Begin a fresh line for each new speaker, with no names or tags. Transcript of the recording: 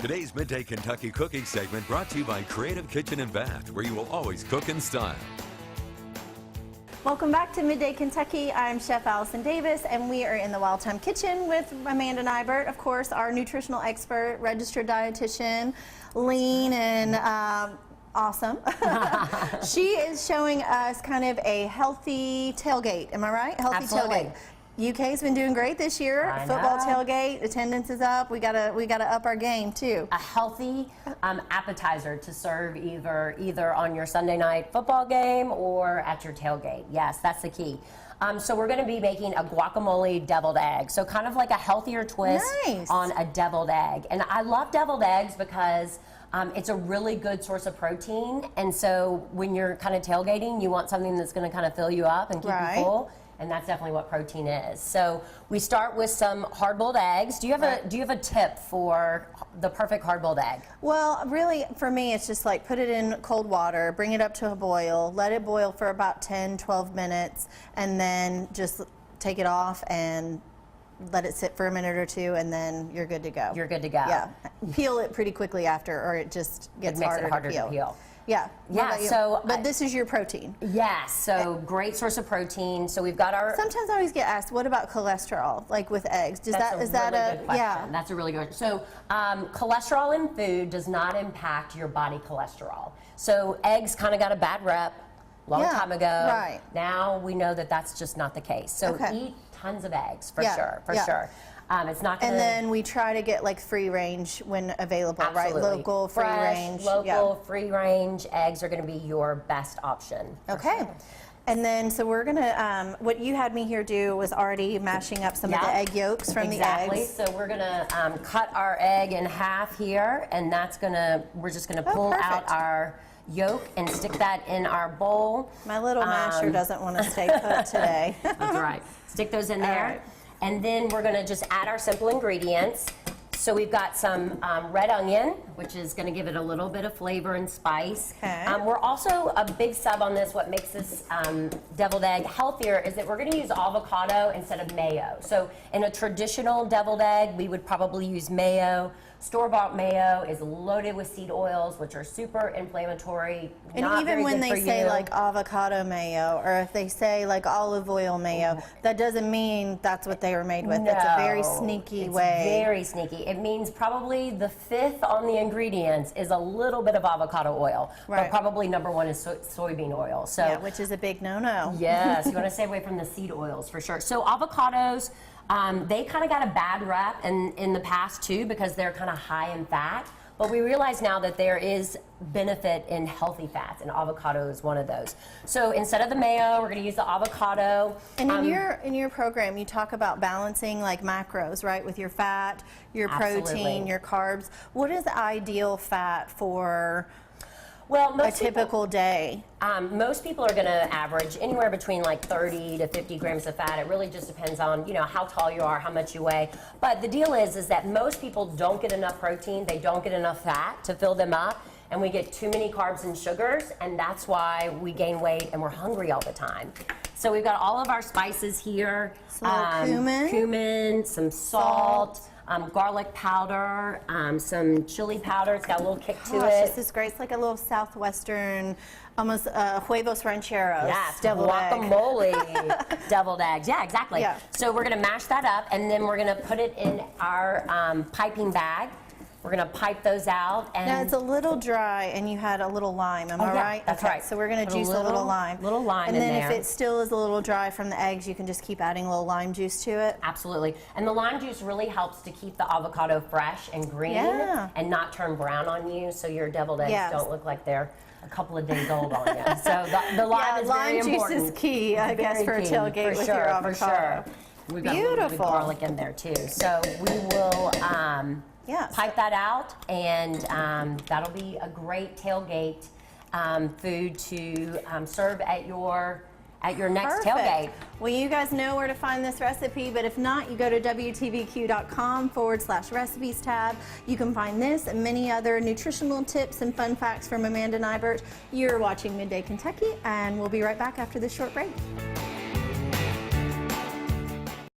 Today's Midday Kentucky Cooking segment brought to you by Creative Kitchen and Bath, where you will always cook in style.
Welcome back to Midday Kentucky. I'm Chef Allison Davis, and we are in the Wild Time Kitchen with Amanda Nighbert, of course, our nutritional expert, registered dietitian, lean and awesome. She is showing us kind of a healthy tailgate. Am I right? Healthy
Absolutely.
tailgate. UK's been doing great this year. Football tailgate, attendance is up. We gotta up our game too.
A healthy appetizer to serve either on your Sunday night football game or at your tailgate. Yes, that's the key. So we're going to be making a guacamole deviled egg. So kind of like a healthier twist on a deviled egg. And I love deviled eggs because it's a really good source of protein. And so when you're kind of tailgating, you want something that's going to kind of fill you up and keep you full. And that's definitely what protein is. So we start with some hard-boiled eggs. Do you have a tip for the perfect hard-boiled egg?
Well, really, for me, it's just like put it in cold water, bring it up to a boil, let it boil for about 10-12 minutes, and then just take it off and let it sit for a minute or two, and then you're good to go.
You're good to go.
Yeah. Peel it pretty quickly after, or it just gets harder to peel. Yeah.
Yeah. So,
but this is your protein.
Yes. So great source of protein. So we've got our.
Sometimes I always get asked, what about cholesterol, like with eggs? Is that a
good question. Yeah? That's a really good question. So cholesterol in food does not impact your body cholesterol. So eggs kind of got a bad rep long time ago.
Right.
Now we know that that's just not the case. So eat tons of eggs for sure. For sure. It's not gonna...
And then we try to get like free range when available, right? Local, free range.
Local, free range eggs are going to be your best option.
Okay. Sure. And then, so we're going to, what you had me here do was already mashing up some of the egg yolks from the eggs.
So we're going to cut our egg in half here, and that's going to, we're just going to pull out our yolk and stick that in our bowl.
My little masher doesn't want to stay put today.
That's right. Stick those in there. And then we're going to just add our simple ingredients. So we've got some red onion, which is going to give it a little bit of flavor and spice.
Okay.
We're also a big sub on this. What makes this deviled egg healthier is that we're going to use avocado instead of mayo. So in a traditional deviled egg, we would probably use mayo. Store-bought mayo is loaded with seed oils, which are super inflammatory.
And even when they say like avocado mayo, or if they say like olive oil mayo, that doesn't mean that's what they were made with. It's a very sneaky way.
Very sneaky. It means probably the fifth on the ingredients is a little bit of avocado oil, but probably number one is soybean oil. So
which is a big no-no.
Yes, you want to stay away from the seed oils for sure. So avocados, they kind of got a bad rep in the past too because they're kind of high in fat. But we realize now that there is benefit in healthy fats, and avocado is one of those. So instead of the mayo, we're going to use the avocado.
And in your program, you talk about balancing like macros, right, with your fat, your protein, your carbs. What is the ideal fat for a typical day?
Most people are going to average anywhere between like 30 to 50 grams of fat. It really just depends on, you know, how tall you are, how much you weigh. But the deal is that most people don't get enough protein, they don't get enough fat to fill them up, and we get too many carbs and sugars, and that's why we gain weight and we're hungry all the time. So we've got all of our spices here.
Some
cumin, some salt. Garlic powder, some chili powder. It's got a little kick to it.
This is great. It's like a little southwestern, almost huevos rancheros.
Yes,
deviled
guacamole deviled eggs. Yeah, exactly. Yeah. So we're going to mash that up, and then we're going to put it in our piping bag. We're going to pipe those out. And
now, it's a little dry, and you had a little lime. Am I right?
That's right.
So we're going to juice a little lime.
Little lime
in
there.
And then if it still is a little dry from the eggs, you can just keep adding a little lime juice to it.
Absolutely. And the lime juice really helps to keep the avocado fresh and green and not turn brown on you, so your deviled eggs don't look like they're a couple of days old on you. So the lime is very important.
Lime juice is key, I guess, for a tailgate with your avocado.
For sure. We've got a little bit of garlic in there, too. So we will... pipe that out, and that'll be a great tailgate food to serve at your next tailgate.
Well, you guys know where to find this recipe, but if not, you go to WTVQ.com/recipes tab. You can find this and many other nutritional tips and fun facts from Amanda Nighbert. You're watching Midday Kentucky, and we'll be right back after this short break.